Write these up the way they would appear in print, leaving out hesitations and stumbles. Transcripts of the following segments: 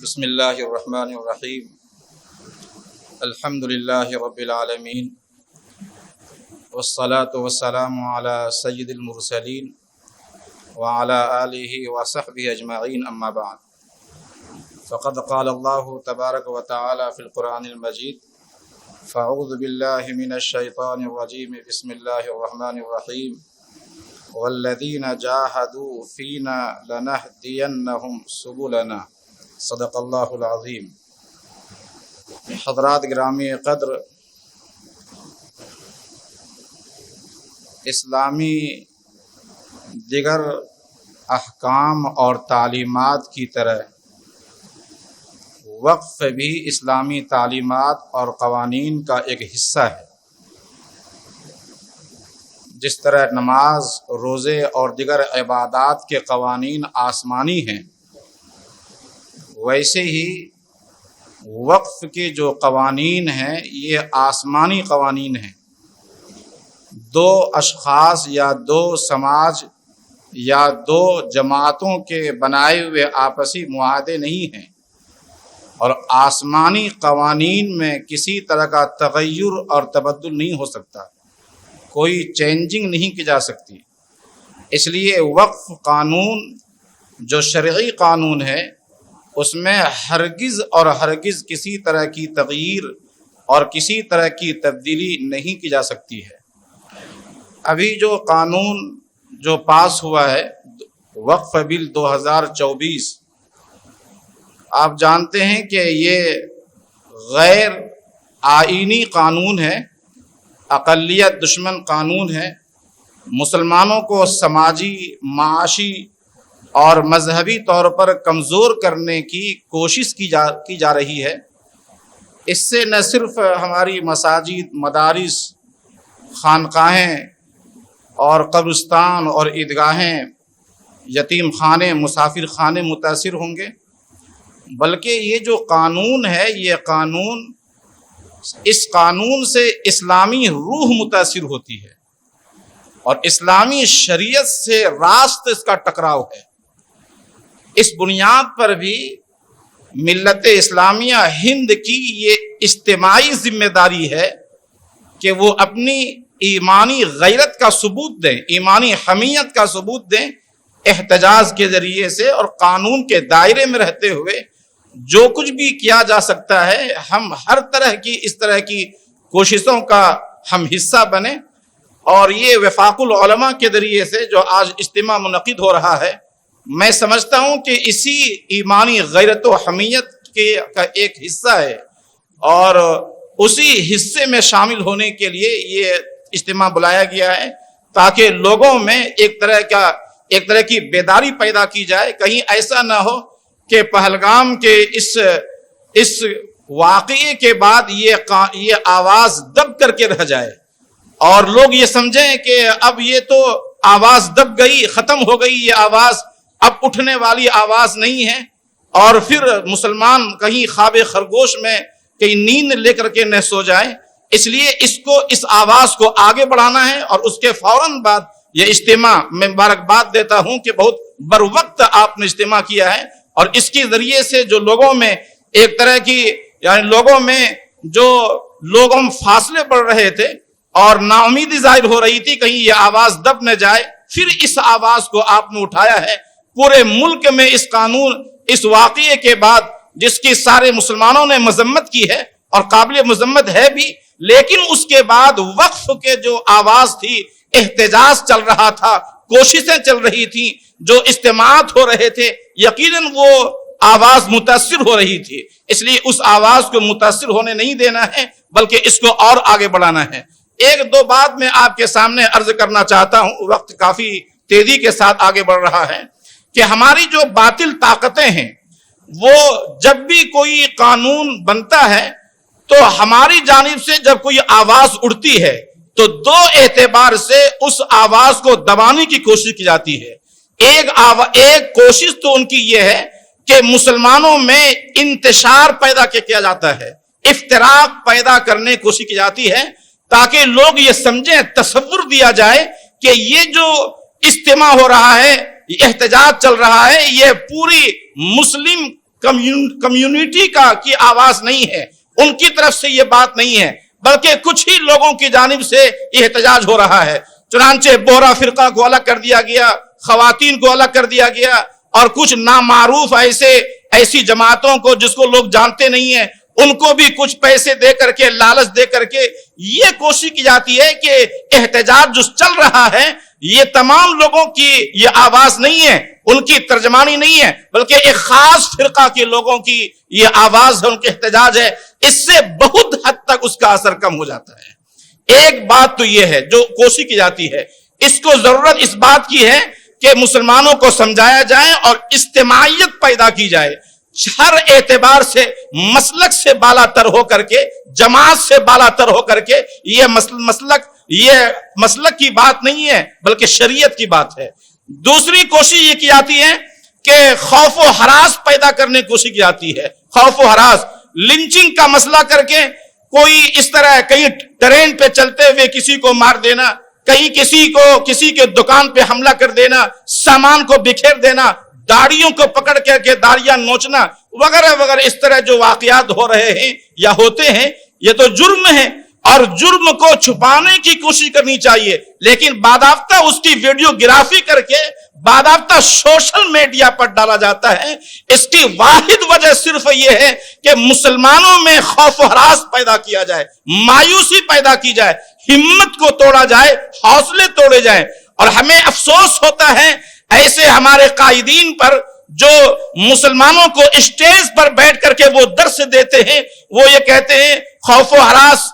بسم اللہ الرحمن الرحیم الحمد للہ رب العالمین والصلاة والسلام علی سید المرسلین وعلی آلہ وصحبہ اجمعین اما بعد فقد قال اللہ تبارک وتعالی فی القرآن المجید فاعوذ باللہ من الشیطان الرجیم بسم اللہ الرحمن الرحیم والذین جاہدوا فینا لنہدینہم سبلنا صدق اللہ العظیم۔ حضرات گرامی قدر، اسلامی دیگر احکام اور تعلیمات کی طرح وقف بھی اسلامی تعلیمات اور قوانین کا ایک حصہ ہے۔ جس طرح نماز، روزے اور دیگر عبادات کے قوانین آسمانی ہیں، ویسے ہی وقف کے جو قوانین ہیں یہ آسمانی قوانین ہیں۔ دو اشخاص یا دو سماج یا دو جماعتوں کے بنائے ہوئے آپسی معاہدے نہیں ہیں، اور آسمانی قوانین میں کسی طرح کا تغیر اور تبدل نہیں ہو سکتا، کوئی چینجنگ نہیں کی جا سکتی۔ اس لیے وقف قانون جو شرعی قانون ہے، اس میں ہرگز اور ہرگز کسی طرح کی تغییر اور کسی طرح کی تبدیلی نہیں کی جا سکتی ہے۔ ابھی جو قانون جو پاس ہوا ہے وقف بل 2024، آپ جانتے ہیں کہ یہ غیر آئینی قانون ہے، اقلیت دشمن قانون ہے، مسلمانوں کو سماجی، معاشی اور مذہبی طور پر کمزور کرنے کی کوشش کی جا رہی ہے۔ اس سے نہ صرف ہماری مساجد، مدارس، خانقاہیں اور قبرستان اور عیدگاہیں، یتیم خانے، مسافر خانے متاثر ہوں گے، بلکہ یہ جو قانون ہے، یہ قانون، اس قانون سے اسلامی روح متاثر ہوتی ہے اور اسلامی شریعت سے راست اس کا ٹکراؤ ہے۔ اس بنیاد پر بھی ملت اسلامیہ ہند کی یہ اجتماعی ذمہ داری ہے کہ وہ اپنی ایمانی غیرت کا ثبوت دیں، ایمانی حمیت کا ثبوت دیں، احتجاج کے ذریعے سے اور قانون کے دائرے میں رہتے ہوئے جو کچھ بھی کیا جا سکتا ہے، ہم ہر طرح کی اس طرح کی کوششوں کا ہم حصہ بنیں۔ اور یہ وفاق العلماء کے ذریعے سے جو آج اجتماع منعقد ہو رہا ہے، میں سمجھتا ہوں کہ اسی ایمانی غیرت و حمیت کا ایک حصہ ہے، اور اسی حصے میں شامل ہونے کے لیے یہ اجتماع بلایا گیا ہے، تاکہ لوگوں میں ایک طرح کی بیداری پیدا کی جائے۔ کہیں ایسا نہ ہو کہ پہلگام کے اس واقعے کے بعد یہ آواز دب کر کے رہ جائے اور لوگ یہ سمجھیں کہ اب یہ تو آواز دب گئی، ختم ہو گئی، یہ آواز اب اٹھنے والی آواز نہیں ہے، اور پھر مسلمان کہیں خواب خرگوش میں کہیں نیند لے کر کے نہ سو جائیں۔ اس لیے اس آواز کو آگے بڑھانا ہے، اور اس کے فوراً بعد یہ اجتماع، میں مبارکباد دیتا ہوں کہ بہت بر وقت آپ نے اجتماع کیا ہے، اور اس کے ذریعے سے جو لوگوں میں ایک طرح کی لوگوں میں جو لوگوں میں فاصلے بڑھ رہے تھے اور نا امیدی ظاہر ہو رہی تھی کہیں یہ آواز دب نہ جائے، پھر اس آواز کو آپ نے اٹھایا ہے۔ پورے ملک میں اس قانون، اس واقعے کے بعد جس کی سارے مسلمانوں نے مذمت کی ہے اور قابل مذمت ہے بھی، لیکن اس کے بعد وقف کے جو آواز تھی، احتجاج چل رہا تھا، کوششیں چل رہی تھیں، جو اجتماعات ہو رہے تھے، یقیناً وہ آواز متاثر ہو رہی تھی۔ اس لیے اس آواز کو متاثر ہونے نہیں دینا ہے، بلکہ اس کو اور آگے بڑھانا ہے۔ ایک دو بات میں آپ کے سامنے عرض کرنا چاہتا ہوں، وقت کافی تیزی کے ساتھ آگے بڑھ رہا ہے، کہ ہماری جو باطل طاقتیں ہیں، وہ جب بھی کوئی قانون بنتا ہے تو ہماری جانب سے جب کوئی آواز اڑتی ہے تو دو اعتبار سے اس آواز کو دبانے کی کوشش کی جاتی ہے۔ ایک کوشش تو ان کی یہ ہے کہ مسلمانوں میں انتشار پیدا کیا جاتا ہے، افتراق پیدا کرنے کی کوشش کی جاتی ہے، تاکہ لوگ یہ سمجھیں، تصور دیا جائے کہ یہ جو اجتماع ہو رہا ہے، یہ احتجاج چل رہا ہے، یہ پوری مسلم کمیونٹی کی آواز نہیں ہے، ان کی طرف سے یہ بات نہیں ہے، بلکہ کچھ ہی لوگوں کی جانب سے یہ احتجاج ہو رہا ہے۔ چنانچہ بورا فرقہ کو الگ کر دیا گیا، خواتین کو الگ کر دیا گیا، اور کچھ نامعروف ایسی جماعتوں کو جس کو لوگ جانتے نہیں ہیں ان کو بھی کچھ پیسے دے کر کے، لالچ دے کر کے یہ کوشش کی جاتی ہے کہ احتجاج جو چل رہا ہے یہ تمام لوگوں کی یہ آواز نہیں ہے، ان کی ترجمانی نہیں ہے، بلکہ ایک خاص فرقہ کے لوگوں کی یہ آواز ہے، ان کے احتجاج ہے۔ اس سے بہت حد تک اس کا اثر کم ہو جاتا ہے۔ ایک بات تو یہ ہے جو کوشش کی جاتی ہے، اس کو ضرورت اس بات کی ہے کہ مسلمانوں کو سمجھایا جائے اور اجتماعیت پیدا کی جائے، ہر اعتبار سے مسلک سے بالا تر ہو کر کے، جماعت سے بالا تر ہو کر کے، یہ مسلک کی بات نہیں ہے بلکہ شریعت کی بات ہے۔ دوسری کوشش یہ کی جاتی ہے کہ خوف و ہراس پیدا کرنے کی کوشش کی جاتی ہے، خوف و ہراس، لنچنگ کا مسئلہ کر کے کوئی اس طرح کہیں ٹرین پہ چلتے ہوئے کسی کو مار دینا، کہیں کسی کے دکان پہ حملہ کر دینا، سامان کو بکھیر دینا، داڑیوں کو پکڑ کر کے داڑیاں نوچنا وغیرہ وغیرہ، اس طرح جو واقعات ہو رہے ہیں یا ہوتے ہیں یہ تو جرم ہے، اور جرم کو چھپانے کی کوشش کرنی چاہیے، لیکن باضابطہ اس کی ویڈیوگرافی کر کے باضابطہ سوشل میڈیا پر ڈالا جاتا ہے۔ اس کی واحد وجہ صرف یہ ہے کہ مسلمانوں میں خوف و ہراس پیدا کیا جائے، مایوسی پیدا کی جائے، ہمت کو توڑا جائے، حوصلے توڑے جائیں۔ اور ہمیں افسوس ہوتا ہے ایسے ہمارے قائدین پر جو مسلمانوں کو اسٹیج پر بیٹھ کر کے وہ درس دیتے ہیں، وہ یہ کہتے ہیں خوف و ہراس،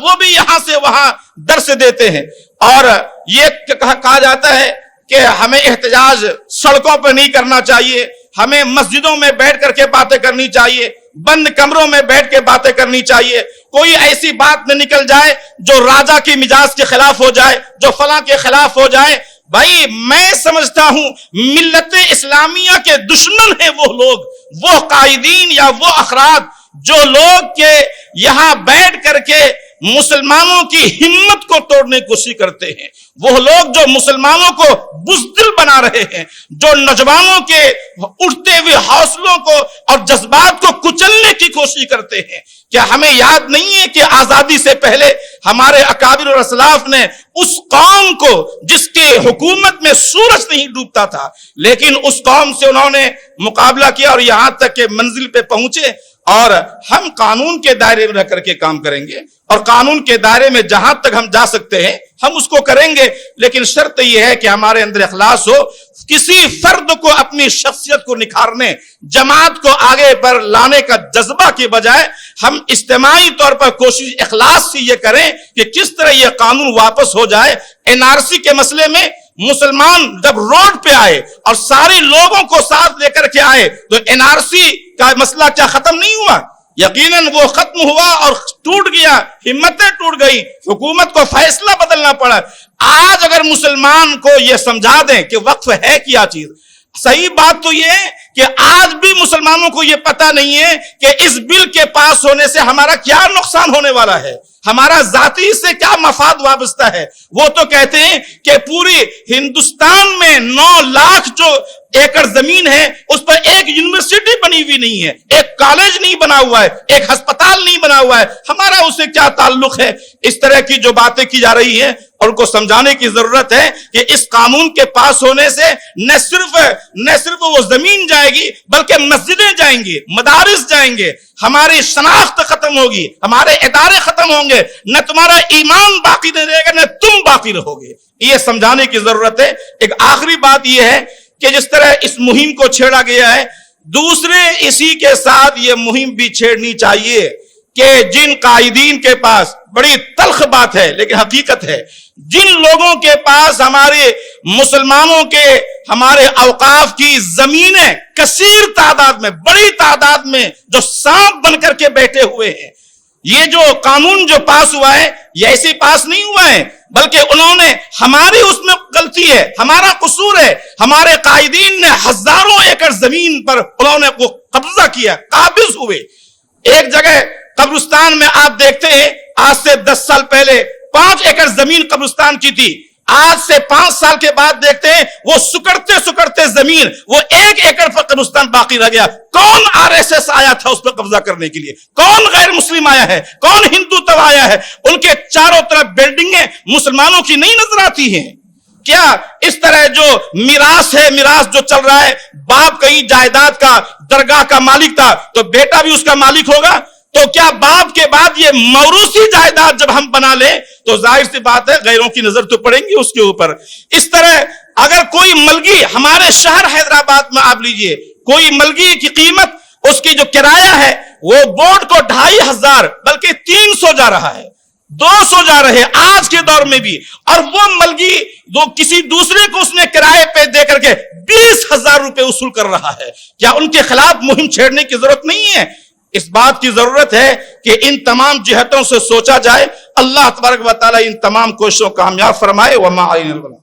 وہ بھی یہاں سے وہاں درس دیتے ہیں، اور یہ کہا جاتا ہے کہ ہمیں احتجاج سڑکوں پر نہیں کرنا چاہیے، ہمیں مسجدوں میں بیٹھ کر کے باتیں کرنی چاہیے، بند کمروں میں بیٹھ کے باتیں کرنی چاہیے، کوئی ایسی بات نہ نکل جائے جو راجا کی مزاج کے خلاف ہو جائے، جو فلاں کے خلاف ہو جائے۔ بھائی میں سمجھتا ہوں ملت اسلامیہ کے دشمن ہیں وہ لوگ، وہ قائدین یا وہ افراد جو لوگ کے یہاں بیٹھ کر کے مسلمانوں کی ہمت کو توڑنے کی کوشش کرتے ہیں، وہ لوگ جو مسلمانوں کو بزدل بنا رہے ہیں، جو نوجوانوں کے اٹھتے ہوئے حوصلوں کو اور جذبات کو کچلنے کی کوشش کرتے ہیں۔ کیا ہمیں یاد نہیں ہے کہ آزادی سے پہلے ہمارے اکابر اور اسلاف نے اس قوم کو جس کے حکومت میں سورج نہیں ڈوبتا تھا، لیکن اس قوم سے انہوں نے مقابلہ کیا اور یہاں تک کہ منزل پہ پہنچے، اور ہم قانون کے دائرے میں رہ کر کے کام کریں گے، اور قانون کے دائرے میں جہاں تک ہم جا سکتے ہیں ہم اس کو کریں گے، لیکن شرط یہ ہے کہ ہمارے اندر اخلاص ہو، کسی فرد کو اپنی شخصیت کو نکھارنے، جماعت کو آگے پر لانے کا جذبہ کے بجائے ہم اجتماعی طور پر کوشش اخلاص سے یہ کریں کہ کس طرح یہ قانون واپس ہو جائے۔ NRC کے مسئلے میں مسلمان جب روڈ پہ آئے اور سارے لوگوں کو ساتھ لے کر کے آئے تو NRC کا مسئلہ کیا ختم نہیں ہوا؟ یقیناً وہ ختم ہوا اور ٹوٹ گیا، ہمتیں ٹوٹ گئی، حکومت کو فیصلہ بدلنا پڑا۔ آج اگر مسلمان کو یہ سمجھا دیں کہ وقف ہے کیا چیز، صحیح بات تو یہ ہے کہ آج بھی مسلمانوں کو یہ پتہ نہیں ہے کہ اس بل کے پاس ہونے سے ہمارا کیا نقصان ہونے والا ہے، ہمارا ذاتی سے کیا مفاد وابستہ ہے۔ وہ تو کہتے ہیں کہ پوری ہندوستان میں 9 لاکھ جو ایکڑ زمین ہے اس پر ایک یونیورسٹی بنی ہوئی نہیں ہے، ایک کالج نہیں بنا ہوا ہے، ایک ہسپتال نہیں بنا ہوا ہے، ہمارا اس سے کیا تعلق ہے؟ اس طرح کی جو باتیں کی جا رہی ہیں اور ان کو سمجھانے کی ضرورت ہے کہ اس قانون کے پاس ہونے سے نہ صرف وہ زمین جائے گی بلکہ مسجدیں جائیں گی، مدارس جائیں گے، ہماری شناخت ختم ہوگی، ہمارے ادارے ختم ہوں گے، نہ تمہارا ایمان باقی نہیں رہے گا نہ تم باقی رہو گے۔ یہ سمجھانے کی ضرورت ہے۔ ایک آخری بات یہ ہے کہ جس طرح اس مہم کو چھیڑا گیا ہے، دوسرے اسی کے ساتھ یہ مہم بھی چھیڑنی چاہیے کہ جن قائدین کے پاس، بڑی تلخ بات ہے لیکن حقیقت ہے، جن لوگوں کے پاس ہمارے مسلمانوں کے ہمارے اوقاف کی زمینیں کثیر تعداد میں، بڑی تعداد میں جو سانپ بن کر کے بیٹھے ہوئے ہیں، یہ جو قانون جو پاس ہوا ہے یہ ایسے پاس نہیں ہوا ہے بلکہ انہوں نے، ہماری اس میں غلطی ہے، ہمارا قصور ہے، ہمارے قائدین نے ہزاروں ایکڑ زمین پر انہوں نے وہ قبضہ کیا، قابض ہوئے۔ ایک جگہ قبرستان میں آپ دیکھتے ہیں آج سے 10 سال پہلے 5 ایکڑ زمین قبرستان کی تھی، آج سے 5 سال کے بعد دیکھتے ہیں وہ سکڑتے سکڑتے زمین، وہ 1 ایکڑ پر قبرستان باقی رہ گیا۔ کون RSS آیا تھا اس پر قبضہ کرنے کے لیے؟ کون غیر مسلم آیا ہے؟ کون ہندو تب آیا ہے؟ ان کے چاروں طرف بلڈنگیں مسلمانوں کی نہیں نظر آتی ہیں کیا؟ اس طرح جو میراث ہے، میراث جو چل رہا ہے، باپ کہیں جائیداد کا، درگاہ کا مالک تھا تو بیٹا بھی اس کا مالک ہوگا؟ تو کیا باپ کے بعد یہ موروثی جائیداد جب ہم بنا لیں تو ظاہر سی بات ہے غیروں کی نظر تو پڑیں گی اس کے اوپر۔ اس طرح اگر کوئی ملگی ہمارے شہر حیدرآباد میں آپ لیجئے، کوئی ملگی کی قیمت، اس کی جو کرایہ ہے وہ بورڈ کو 2500 بلکہ 300 جا رہا ہے، 200 جا رہے آج کے دور میں بھی، اور وہ ملگی جو کسی دوسرے کو اس نے کرائے پہ دے کر کے 20,000 روپے وصول کر رہا ہے۔ کیا ان کے خلاف مہم چھیڑنے کی ضرورت نہیں ہے؟ اس بات کی ضرورت ہے کہ ان تمام جہتوں سے سوچا جائے۔ اللہ تبارک و تعالی ان تمام کوششوں کو کامیاب فرمائے۔ وما علینا البلاغ۔